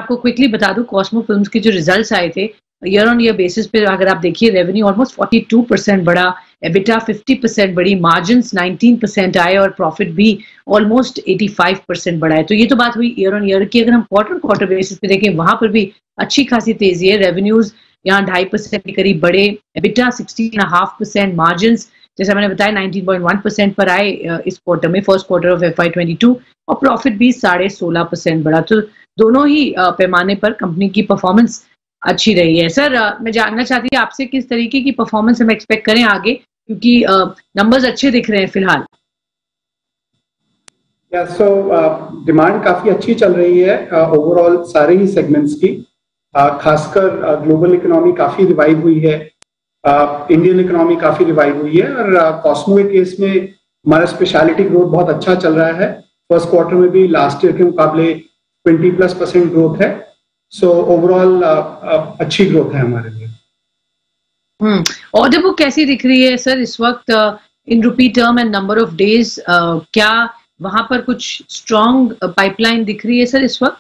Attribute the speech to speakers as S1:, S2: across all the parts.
S1: आपको क्विकली बता दूं, कॉस्मो फिल्म्स के जो रिजल्ट्स आए थे ईयर ऑन ईयर बेसिस पे, अगर आप देखिए रेवेन्यू ऑलमोस्ट 42% बढ़ा, एबिटा 50% बढ़ी, मार्जिन्स 19% आए और प्रॉफिट भी ऑलमोस्ट 85% बढ़ा है। तो ये तो बात हुई ईयर ऑन ईयर की। अगर हम क्वार्टर क्वार्टर बेसिस पे देखें, वहां पर भी अच्छी खासी तेजी है। रेवेन्यूज यहाँ 2.5% के करीब बढ़े, एबिटा 16.5%, मार्जिन्स जैसा मैंने बताया 19.1% पर आए इस क्वार्टर में, फर्स्ट क्वार्टर ऑफ FY22, और प्रॉफिट भी 16.5% बढ़ा। तो दोनों ही पैमाने पर कंपनी की परफॉर्मेंस अच्छी रही है। सर, मैं जानना चाहती हूँ आपसे किस तरीके की परफॉर्मेंस हम एक्सपेक्ट करें आगे, क्योंकि नंबर्स अच्छे दिख रहे हैं फिलहाल।
S2: डिमांड काफी अच्छी चल रही है ओवरऑल सारे ही सेगमेंट्स की, खासकर ग्लोबल इकोनॉमी काफी रिवाइव हुई है, इंडियन इकोनॉमी काफी रिवाइव हुई है, और कॉस्मो के केस में हमारा स्पेशलिटी ग्रोथ बहुत अच्छा चल रहा है। फर्स्ट क्वार्टर में भी लास्ट ईयर के मुकाबले 20+% ग्रोथ है। सो ओवरऑल अच्छी ग्रोथ है हमारे लिए।
S1: ऑर्डर बुक कैसी दिख रही है सर इस वक्त in rupee term and number of days? क्या वहां पर कुछ स्ट्रॉन्ग पाइपलाइन दिख रही है सर इस वक्त?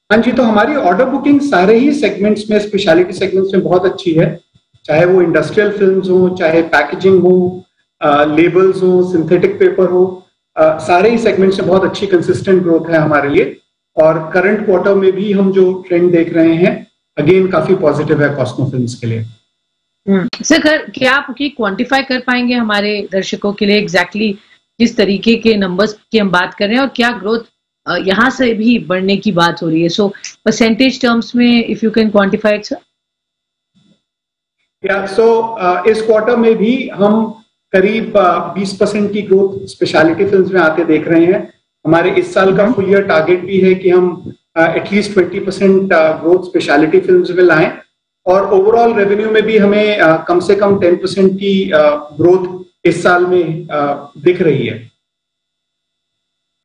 S2: हाँ जी, तो हमारी ऑर्डर बुकिंग सारे ही सेगमेंट्स में, स्पेशलिटी सेगमेंट्स में बहुत अच्छी है, चाहे वो इंडस्ट्रियल फिल्म्स हो, चाहे पैकेजिंग हो, लेबल्स हो, सिंथेटिक पेपर हो, सारे ही सेगमेंट्स में बहुत अच्छी कंसिस्टेंट ग्रोथ है हमारे लिए। और करंट क्वार्टर में भी हम जो ट्रेंड देख रहे हैं अगेन काफी पॉजिटिव है कॉस्मो फिल्म्स के लिए।
S1: सर, क्या आप क्वांटिफाई कर पाएंगे हमारे दर्शकों के लिए एग्जैक्टली किस तरीके के नंबर्स की हम बात कर रहे हैं और क्या ग्रोथ यहाँ से भी बढ़ने की बात हो रही है? सो परसेंटेज टर्म्स में if you can quantify it sir.
S2: इस क्वार्टर में भी हम करीब 20% की ग्रोथ स्पेशलिटी फिल्म्स में आते देख रहे हैं। हमारे इस साल का फुल ईयर टारगेट भी है कि हम एटलीस्ट 20% ग्रोथ स्पेशलिटी फिल्म्स में लाएं, और ओवरऑल रेवेन्यू में भी हमें कम से कम 10% की ग्रोथ इस साल में दिख रही है।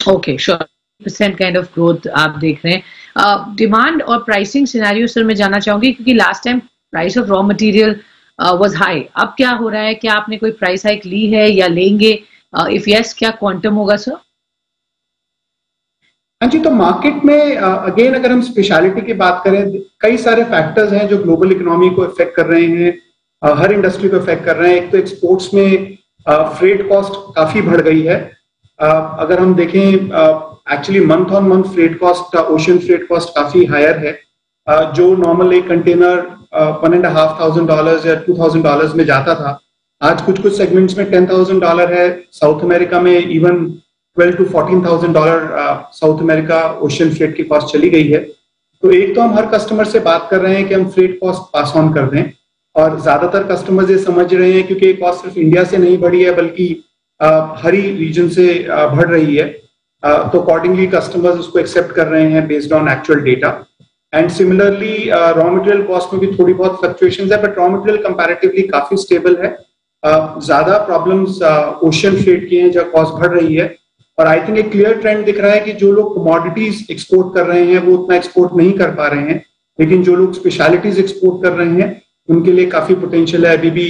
S1: Okay, sure, % kind of growth आप देख रहे हैं। डिमांड और प्राइसिंग सिनेरियो सर मैं जानना चाहूंगी, क्योंकि last time price of raw material was high, अब क्या हो रहा है? क्या आपने कोई प्राइस हाइक ली है या लेंगे? इफ यस, क्या क्वांटम होगा सर?
S2: हाँ जी, तो मार्केट में अगेन अगर हम स्पेशलिटी की बात करें, कई सारे फैक्टर्स हैं जो ग्लोबल इकोनॉमी को इफेक्ट कर रहे हैं, हर इंडस्ट्री को इफेक्ट कर रहे हैं। एक तो एक्सपोर्ट्स में फ्रेट कॉस्ट काफी बढ़ गई है। अगर हम देखें actually month on month freight cost, ocean freight cost काफी हायर है। जो नॉर्मल एक कंटेनर $1,500 या $2,000 में जाता था, आज कुछ कुछ सेगमेंट्स में $10,000 है। साउथ अमेरिका में even $12,000 to $14,000 south America ocean freight की कॉस्ट चली गई है। तो एक तो हम हर कस्टमर से बात कर रहे हैं कि हम फ्रेट कॉस्ट पास ऑन कर दें, और ज्यादातर कस्टमर्स ये समझ रहे हैं क्योंकि ये कॉस्ट सिर्फ इंडिया से नहीं बढ़ी है बल्कि हर ही रीजन से बढ़ रही है, तो अकॉर्डिंगली कस्टमर्स उसको एक्सेप्ट कर रहे हैं based on actual data. And similarly raw material cost में भी थोड़ी बहुत फ्लक्चुएशंस है, बट रॉ मटेरियल कंपैरेटिवली काफी स्टेबल है। ज्यादा प्रॉब्लम्स ओशन फ्रेट की हैं जहाँ कॉस्ट बढ़ रही है, और आई थिंक एक क्लियर ट्रेंड दिख रहा है कि जो लोग कमोडिटीज एक्सपोर्ट कर रहे हैं वो उतना एक्सपोर्ट नहीं कर पा रहे हैं, लेकिन जो लोग स्पेशलिटीज एक्सपोर्ट कर रहे हैं उनके लिए काफी पोटेंशियल है अभी भी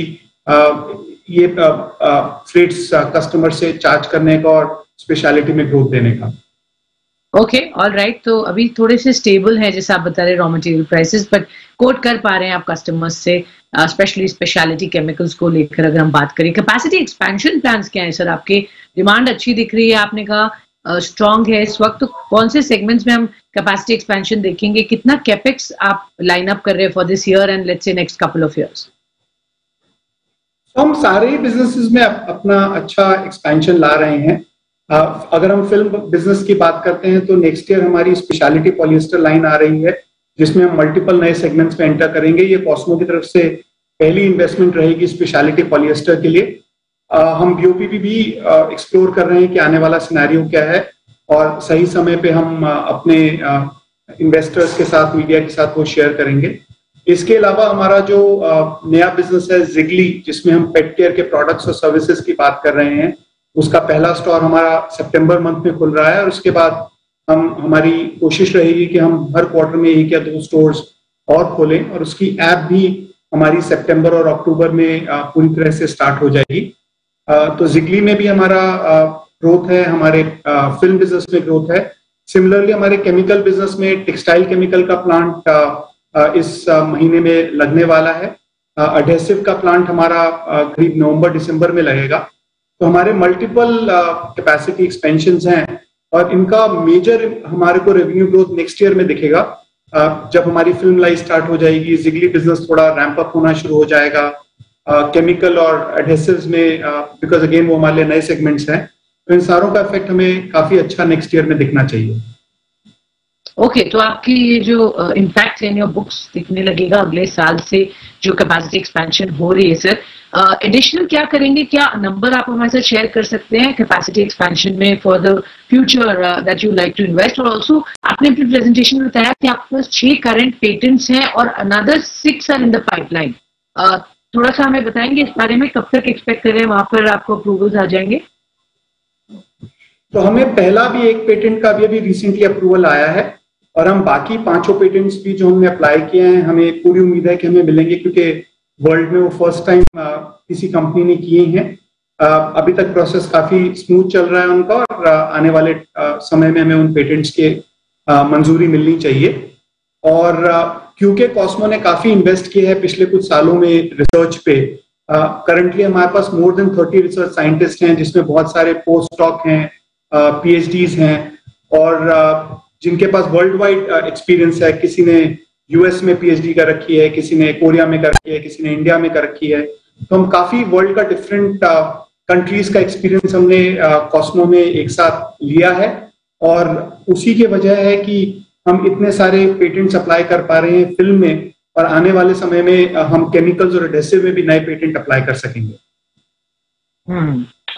S2: ये फ्रेट्स कस्टमर से चार्ज करने का और स्पेशलिटी में ग्रोथ देने का।
S1: Okay, all right. तो अभी थोड़े से स्टेबल हैं जैसे आप बता रहे raw material prices, but quote कर पा रहे हैं आप कस्टमर्स से, स्पेशली स्पेशलिटी केमिकल्स को लेकर अगर हम बात करें। कैपेसिटी एक्सपेंशन प्लान्स क्या है सर आपके? डिमांड अच्छी दिख रही है, आपने कहा स्ट्रॉन्ग है इस वक्त, तो कौन से सेगमेंट्स में हम कैपेसिटी एक्सपेंशन देखेंगे? कितना कैपेक्स आप लाइन अप कर रहे हैं for this year and let's say next couple of years?
S2: हम सारे ही बिजनेसेस में अपना अच्छा एक्सपेंशन ला रहे हैं। अगर हम फिल्म बिजनेस की बात करते हैं तो नेक्स्ट ईयर हमारी स्पेशलिटी पॉलिएस्टर लाइन आ रही है जिसमें हम मल्टीपल नए सेगमेंट्स में एंटर करेंगे। ये कॉस्मो की तरफ से पहली इन्वेस्टमेंट रहेगी स्पेशलिटी पॉलिएस्टर के लिए। हम बीओपीपी भी एक्सप्लोर कर रहे हैं कि आने वाला सिनेरियो क्या है, और सही समय पे हम अपने इन्वेस्टर्स के साथ, मीडिया के साथ वो शेयर करेंगे। इसके अलावा हमारा जो नया बिजनेस है जिगली, जिसमें हम पेट केयर के प्रोडक्ट्स और सर्विसेज की बात कर रहे हैं, उसका पहला स्टोर हमारा सितंबर मंथ में खुल रहा है, और उसके बाद हमारी कोशिश रहेगी कि हम हर क्वार्टर में 1 या 2 स्टोर्स और खोलें, और उसकी ऐप भी हमारी सितंबर और अक्टूबर में पूरी तरह से स्टार्ट हो जाएगी। तो जिगली में भी हमारा ग्रोथ है, हमारे फिल्म बिजनेस में ग्रोथ है। सिमिलरली हमारे केमिकल बिजनेस में टेक्सटाइल केमिकल का प्लांट इस महीने में लगने वाला है। एडहेसिव का प्लांट हमारा करीब नवंबर दिसंबर में लगेगा। तो हमारे मल्टीपल कैपेसिटी एक्सपेंशंस हैं और इनका मेजर हमारे को रेवेन्यू ग्रोथ नेक्स्ट ईयर में दिखेगा जब हमारी फिल्म लाइन स्टार्ट हो जाएगी, जिगली बिजनेस थोड़ा रैंप अप होना शुरू हो जाएगा, केमिकल और एडहेसिव्स में बिकॉज अगेन वो हमारे लिए नए सेगमेंट्स हैं। तो इन सारों का इफेक्ट हमें काफी अच्छा नेक्स्ट ईयर में दिखना चाहिए।
S1: ओके, तो आपकी ये जो इम्पैक्ट इन योर बुक्स दिखने लगेगा अगले साल से जो कैपेसिटी एक्सपेंशन हो रही है सर। एडिशनल क्या करेंगे, क्या नंबर आप हमारे साथ शेयर कर सकते हैं कैपेसिटी एक्सपेंशन में for the future that you like to invest? और ऑल्सो आपने अपनी प्रेजेंटेशन में बताया कि आपके पास 6 करंट पेटेंट्स हैं और another 6 are in the pipeline. थोड़ा सा हमें बताएंगे इस बारे में, कब तक एक्सपेक्ट करें वहां पर आपको अप्रूवल्स आ जाएंगे?
S2: तो हमें पहला भी एक पेटेंट का भी अभी रिसेंटली अप्रूवल आया है और हम बाकी 5 पेटेंट्स भी जो हमने अप्लाई किए हैं हमें पूरी उम्मीद है कि हमें मिलेंगे, क्योंकि वर्ल्ड में वो फर्स्ट टाइम किसी कंपनी ने किए हैं। अभी तक प्रोसेस काफी स्मूथ चल रहा है उनका और आने वाले समय में हमें उन पेटेंट्स के मंजूरी मिलनी चाहिए। और क्योंकि कॉस्मो ने काफी इन्वेस्ट किया है पिछले कुछ सालों में रिसर्च पे, करंटली हमारे पास मोर देन 30 रिसर्च साइंटिस्ट हैं जिसमें बहुत सारे पोस्ट डॉक हैं, पीएचडीज हैं और जिनके पास वर्ल्ड वाइड एक्सपीरियंस है। किसी ने यूएस में पीएचडी कर रखी है, किसी ने कोरिया में कर रखी है, किसी ने इंडिया में कर रखी है। तो हम काफी वर्ल्ड का डिफरेंट कंट्रीज का एक्सपीरियंस हमने कॉस्मो में एक साथ लिया है और उसी की वजह है कि हम इतने सारे पेटेंट्स अप्लाई कर पा रहे हैं फिल्म में और आने वाले समय में हम केमिकल्स और एडहेसिव में भी नए पेटेंट अप्लाई कर सकेंगे।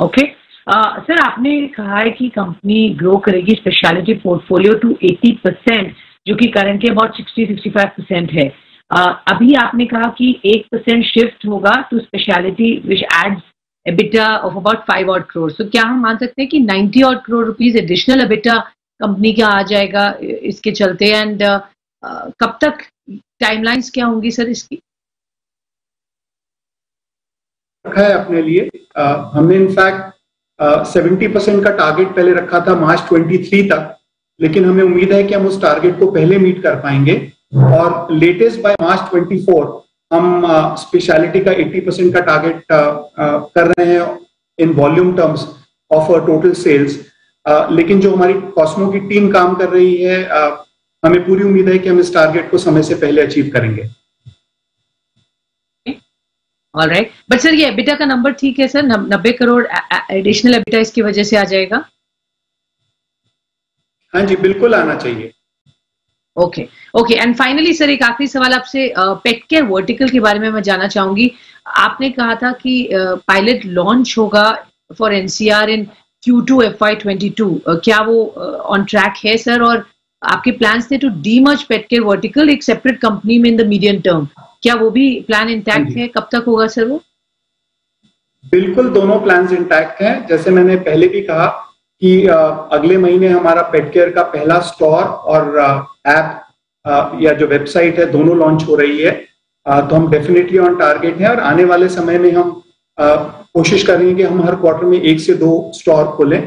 S1: ओके सर, आपने कहा है कि कंपनी ग्रो करेगी स्पेशलिटी पोर्टफोलियो टू 80%, जो कि करंटली अबाउट 60-65% है। अभी आपने कहा कि 1% शिफ्ट होगा to speciality which adds EBITDA of about 5 odd crores। तो क्या हम मान सकते हैं कि 90 odd crore rupees additional EBITDA company का आ जाएगा इसके चलते? एंड कब तक, टाइमलाइंस क्या होंगी सर इसकी?
S2: रखा है अपने लिए हमने इनफैक्ट 70% का टारगेट पहले रखा था मार्च 23 तक, लेकिन हमें उम्मीद है कि हम उस टारगेट को पहले मीट कर पाएंगे और लेटेस्ट बाय मार्च 24 हम स्पेशलिटी का 80% का टारगेट कर रहे हैं in volume terms of total sales. लेकिन जो हमारी कॉस्मो की टीम काम कर रही है, हमें पूरी उम्मीद है कि हम इस टारगेट को समय से पहले अचीव करेंगे।
S1: ऑलराइट, बट सर ये एबिटा का नंबर ठीक है सर? 90 करोड़ एडिशनल एबिटा इसकी वजह से आ जाएगा?
S2: हाँ जी, बिल्कुल आना चाहिए।
S1: Okay okay, and finally sir एक आखिरी सवाल आपसे पेट केयर वर्टिकल के बारे में मैं जानना चाहूंगी। आपने कहा था कि पायलट लॉन्च होगा for NCR in Q2 FY22, क्या वो ऑन ट्रैक है सर? और आपके प्लान्स थे to demerge pet care vertical एक सेपरेट कंपनी में इन द मीडियम टर्म, क्या वो भी प्लान इंटैक्ट है? कब तक होगा सर वो?
S2: बिल्कुल, दोनों प्लान्स इंटैक्ट हैं। जैसे मैंने पहले भी कहा कि अगले महीने हमारा पेट केयर का पहला स्टोर और ऐप या जो वेबसाइट है दोनों लॉन्च हो रही है। तो हम डेफिनेटली ऑन टारगेट हैं और आने वाले समय में हम कोशिश करेंगे कि हम हर क्वार्टर में 1 से 2 स्टोर खोलें।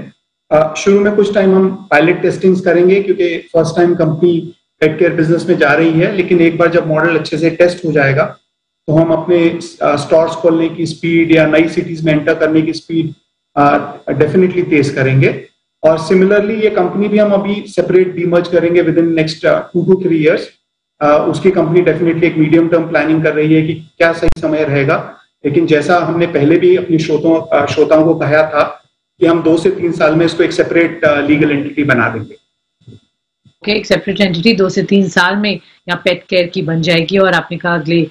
S2: शुरू में कुछ टाइम हम पायलट टेस्टिंग्स करेंगे क्योंकि first time company pet care business में जा रही है, लेकिन एक बार जब मॉडल अच्छे से टेस्ट हो जाएगा तो हम अपने स्टोर्स खोलने की स्पीड या नई सिटीज में एंटर करने की स्पीड डेफिनेटली तेज करेंगे। और सिमिलरली ये कंपनी भी हम अभी सेपरेट डीमर्ज करेंगे with in next 2 to 3 years। उसकी कंपनी डेफिनेटली एक मीडियम टर्म प्लानिंग कर रही है कि क्या सही समय रहेगा, लेकिन जैसा हमने पहले भी अपने श्रोताओं को कहा था कि हम 2 से 3 साल में इसको एक सेपरेट लीगल एंटिटी बना देंगे।
S1: एक सेपरेट एंटिटी 2 से 3 साल में यहाँ पेट केयर की बन जाएगी और आपने कहा अगले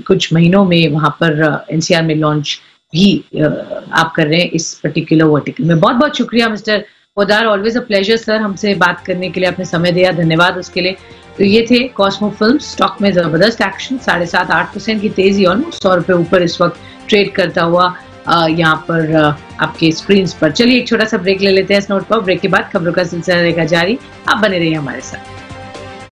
S1: कुछ महीनों में वहां पर एनसीआर में लॉन्च भी आप कर रहे हैं इस पर्टिकुलर वर्टिकल में। बहुत बहुत शुक्रिया mister Poddar, always a pleasure sir हमसे बात करने के लिए, आपने समय दिया, धन्यवाद उसके लिए। तो ये थे कॉस्मो फिल्म्स। स्टॉक में जबरदस्त एक्शन, 7.5-8% की तेजी, ऑलमोस्ट 100 रुपए ऊपर इस वक्त ट्रेड करता हुआ यहाँ पर आपके स्क्रीन पर। चलिए एक छोटा सा ब्रेक ले लेते हैं इस नोट पर। ब्रेक के बाद खबरों का सिलसिला रहेगा जारी, आप बने रहिए हमारे साथ।